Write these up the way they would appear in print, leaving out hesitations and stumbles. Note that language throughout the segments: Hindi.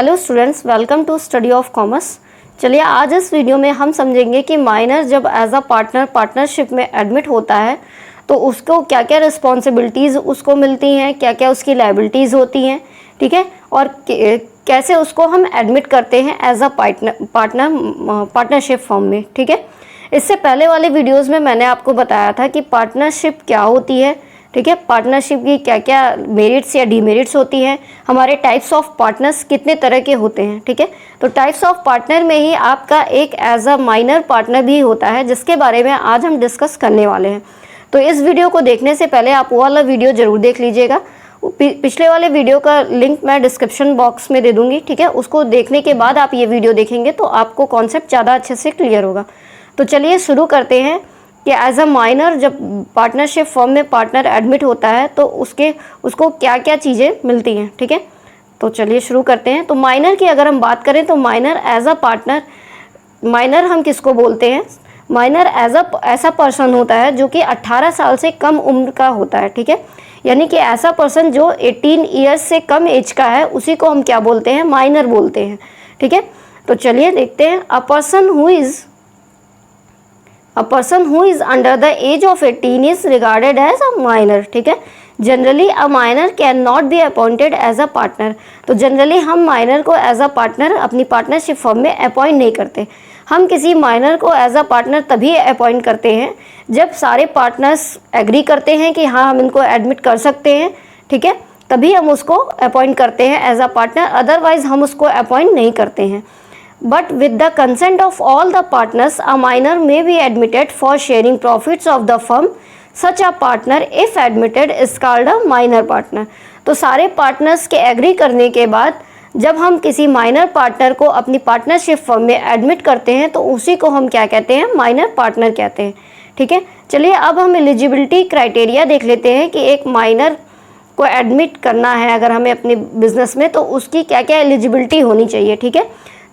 Hello students, welcome to study of commerce. चलिए आज इस वीडियो में हम समझेंगे कि माइनर जब एज अ पार्टनरशिप में एडमिट होता है तो उसको क्या क्या रिस्पॉन्सिबिलिटीज़ उसको मिलती हैं, क्या क्या उसकी लायबिलिटीज़ होती हैं, ठीक है, और कैसे उसको हम एडमिट करते हैं एज अ पार्टनरशिप फॉर्म में, ठीक है। इससे पहले वाले वीडियोस में मैंने आपको बताया था कि पार्टनरशिप क्या होती है, ठीक है, पार्टनरशिप की क्या क्या मेरिट्स या डीमेरिट्स होती हैं, हमारे टाइप्स ऑफ पार्टनर्स कितने तरह के होते हैं, ठीक है। तो टाइप्स ऑफ पार्टनर में ही आपका एक एज अ माइनर पार्टनर भी होता है, जिसके बारे में आज हम डिस्कस करने वाले हैं। तो इस वीडियो को देखने से पहले आप वो वाला वीडियो ज़रूर देख लीजिएगा। पिछले वाले वीडियो का लिंक मैं डिस्क्रिप्शन बॉक्स में दे दूँगी, ठीक है। उसको देखने के बाद आप ये वीडियो देखेंगे तो आपको कॉन्सेप्ट ज़्यादा अच्छे से क्लियर होगा। तो चलिए शुरू करते हैं कि एज अ माइनर जब पार्टनरशिप फॉर्म में पार्टनर एडमिट होता है तो उसको क्या क्या चीज़ें मिलती हैं, ठीक है। तो चलिए शुरू करते हैं। तो माइनर की अगर हम बात करें तो minor as a partner, minor हम किसको बोलते हैं? माइनर ऐसा पर्सन होता है जो कि 18 साल से कम उम्र का होता है, ठीक है। यानी कि ऐसा पर्सन जो 18 ईयर्स से कम एज का है उसी को हम क्या बोलते हैं? माइनर बोलते हैं, ठीक है। तो चलिए देखते हैं। A person who is under the age of 18 is regarded as a minor, ठीक है। Generally a minor can not be appointed as a partner. तो जनरली हम माइनर को एज अ पार्टनर अपनी पार्टनरशिप फॉर्म में अपॉइंट नहीं करते। हम किसी माइनर को एज अ पार्टनर तभी अपॉइंट करते हैं जब सारे पार्टनर्स एग्री करते हैं कि हाँ हम इनको एडमिट कर सकते हैं, ठीक है, तभी हम उसको अपॉइंट करते हैं एज अ पार्टनर, अदरवाइज हम उसको अपॉइंट नहीं करते हैं। But with the consent of all the partners, a minor may be admitted for sharing profits of the firm. Such a partner, if admitted, is called a minor partner. तो सारे पार्टनर्स के एग्री करने के बाद जब हम किसी माइनर पार्टनर को अपनी पार्टनरशिप फर्म में एडमिट करते हैं तो उसी को हम क्या कहते हैं? माइनर पार्टनर कहते हैं, ठीक है। चलिए अब हम एलिजिबिलिटी क्राइटेरिया देख लेते हैं कि एक माइनर को एडमिट करना है अगर हमें अपने बिजनेस में तो उसकी क्या क्या एलिजिबिलिटी होनी चाहिए, ठीक है।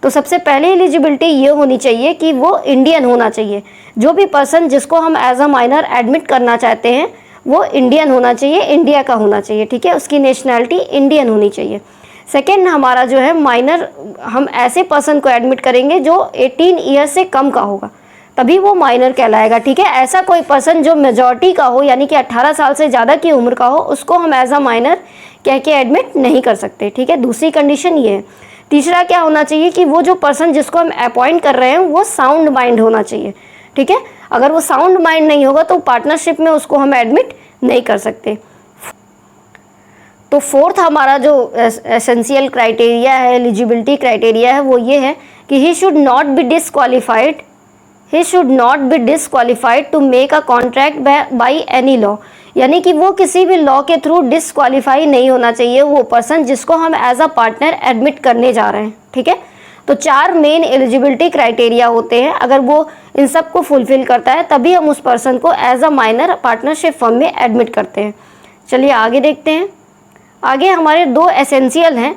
तो सबसे पहले एलिजिबिलिटी ये होनी चाहिए कि वो इंडियन होना चाहिए। जो भी पर्सन जिसको हम एज अ माइनर एडमिट करना चाहते हैं वो इंडियन होना चाहिए, इंडिया का होना चाहिए, ठीक है, उसकी नेशनैलिटी इंडियन होनी चाहिए। सेकेंड हमारा जो है माइनर, हम ऐसे पर्सन को एडमिट करेंगे जो 18 ईयर्स से कम का होगा, तभी वो माइनर कहलाएगा, ठीक है। ऐसा कोई पर्सन जो मेजॉरिटी का हो यानी कि 18 साल से ज़्यादा की उम्र का हो उसको हम एज अ माइनर कह के एडमिट नहीं कर सकते, ठीक है। दूसरी कंडीशन ये है। तीसरा क्या होना चाहिए कि वो जो पर्सन जिसको हम अपॉइंट कर रहे हैं वो साउंड माइंड होना चाहिए, ठीक है। अगर वो साउंड माइंड नहीं होगा तो पार्टनरशिप में उसको हम एडमिट नहीं कर सकते। तो फोर्थ हमारा जो एसेंशियल क्राइटेरिया है, एलिजिबिलिटी क्राइटेरिया है, वो ये है कि he should not be disqualified to make a contract by any law. यानी कि वो किसी भी लॉ के थ्रू डिसक्वालीफाई नहीं होना चाहिए वो पर्सन जिसको हम एज अ पार्टनर एडमिट करने जा रहे हैं, ठीक है। तो 4 मेन एलिजिबिलिटी क्राइटेरिया होते हैं, अगर वो इन सब को फुलफिल करता है तभी हम उस पर्सन को as a minor partnership firm में एडमिट करते हैं। चलिए आगे देखते हैं। आगे हमारे 2 एसेंशियल हैं,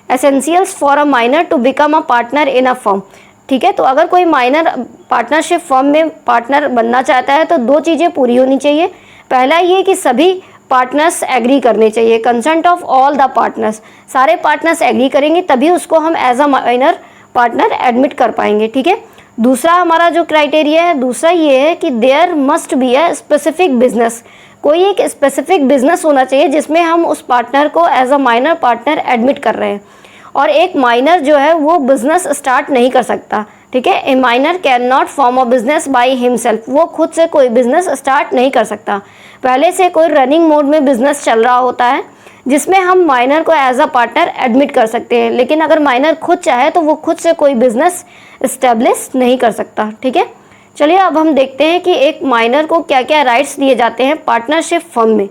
essentials for a minor to become a partner in a firm, ठीक है। तो अगर कोई माइनर पार्टनरशिप फर्म में पार्टनर बनना चाहता है तो 2 चीज़ें पूरी होनी चाहिए। पहला ये कि सभी पार्टनर्स एग्री करने चाहिए, consent of all the partners, सारे पार्टनर्स एग्री करेंगे तभी उसको हम as a minor partner admit कर पाएंगे, ठीक है। दूसरा हमारा जो क्राइटेरिया है दूसरा ये है कि there must be a specific business, कोई एक स्पेसिफिक बिजनेस होना चाहिए जिसमें हम उस पार्टनर को as a minor partner admit कर रहे हैं। और एक माइनर जो है वो बिजनेस स्टार्ट नहीं कर सकता, ठीक है। ए minor can not form a business by himself, वो खुद से कोई बिजनेस स्टार्ट नहीं कर सकता। पहले से कोई रनिंग मोड में बिजनेस चल रहा होता है जिसमें हम माइनर को एज अ पार्टनर एडमिट कर सकते हैं, लेकिन अगर माइनर खुद चाहे तो वो खुद से कोई बिजनेस इस्टेब्लिश नहीं कर सकता, ठीक है। चलिए अब हम देखते हैं कि एक माइनर को क्या क्या राइट्स दिए जाते हैं पार्टनरशिप फर्म में।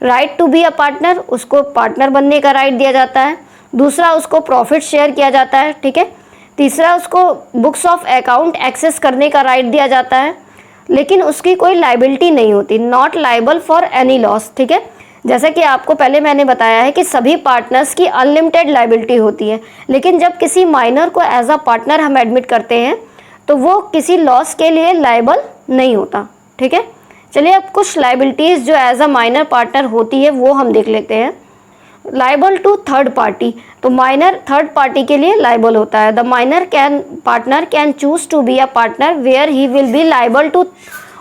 Right to be a partner, उसको पार्टनर बनने का राइट दिया जाता है। दूसरा उसको प्रॉफिट शेयर किया जाता है, ठीक है। तीसरा उसको बुक्स ऑफ अकाउंट एक्सेस करने का राइट दिया जाता है, लेकिन उसकी कोई लाइबिलिटी नहीं होती, not liable for any loss, ठीक है। जैसा कि आपको पहले मैंने बताया है कि सभी पार्टनर्स की अनलिमिटेड लाइबिलिटी होती है, लेकिन जब किसी माइनर को एज अ पार्टनर हम एडमिट करते हैं तो वो किसी लॉस के लिए लाइबल नहीं होता, ठीक है। चलिए अब कुछ लाइबिलिटीज़ जो एज अ माइनर पार्टनर होती है वो हम देख लेते हैं। लाइबल टू थर्ड पार्टी, तो माइनर थर्ड पार्टी के लिए लाइबल होता है। The minor partner can choose to be a partner where he will be liable to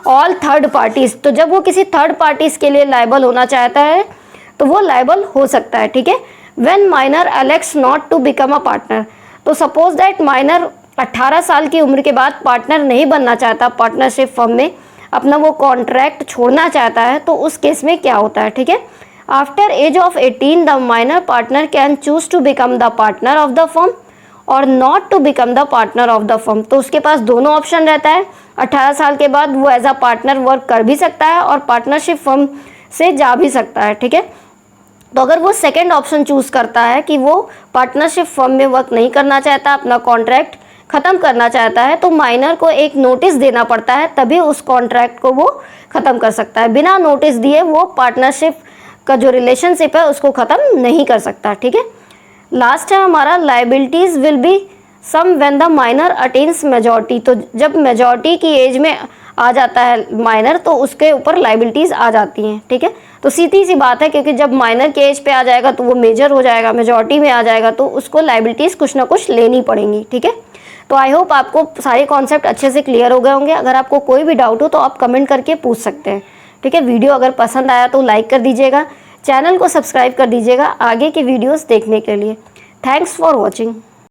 all third parties. तो जब वो किसी थर्ड पार्टीज के लिए लाइबल होना चाहता है तो वो लाइबल हो सकता है, ठीक है। When minor elects not to become a partner, तो सपोज दैट माइनर 18 साल की उम्र के बाद पार्टनर नहीं बनना चाहता, पार्टनरशिप फर्म में अपना वो कॉन्ट्रैक्ट छोड़ना चाहता है, तो उस केस में क्या होता है, ठीक है। After age of 18 the minor partner can choose to become the partner of the firm और not to become the partner of the firm. तो उसके पास दोनों ऑप्शन रहता है। 18 साल के बाद वो एज अ पार्टनर वर्क कर भी सकता है और पार्टनरशिप फर्म से जा भी सकता है, ठीक है। तो अगर वो सेकेंड ऑप्शन चूज करता है कि वो पार्टनरशिप फर्म में वर्क नहीं करना चाहता, अपना कॉन्ट्रैक्ट ख़त्म करना चाहता है, तो माइनर को एक नोटिस देना पड़ता है, तभी उस कॉन्ट्रैक्ट को वो ख़त्म कर सकता है। बिना नोटिस दिए वो पार्टनरशिप का जो रिलेशनशिप है उसको ख़त्म नहीं कर सकता, ठीक है। लास्ट है हमारा liabilities will be some when the minor attains majority. तो जब मेजॉरिटी की एज में आ जाता है माइनर तो उसके ऊपर लाइबिलिटीज़ आ जाती हैं, ठीक है। तो सीधी सी बात है, क्योंकि जब माइनर के एज पे आ जाएगा तो वो मेजर हो जाएगा, मेजॉरिटी में आ जाएगा तो उसको लाइबिलिटीज़ कुछ ना कुछ लेनी पड़ेंगी, ठीक है। तो आई होप आपको सारे कॉन्सेप्ट अच्छे से क्लियर हो गए होंगे। अगर आपको कोई भी डाउट हो तो आप कमेंट करके पूछ सकते हैं, ठीक है। वीडियो अगर पसंद आया तो लाइक कर दीजिएगा, चैनल को सब्सक्राइब कर दीजिएगा आगे की वीडियोस देखने के लिए। Thanks for watching.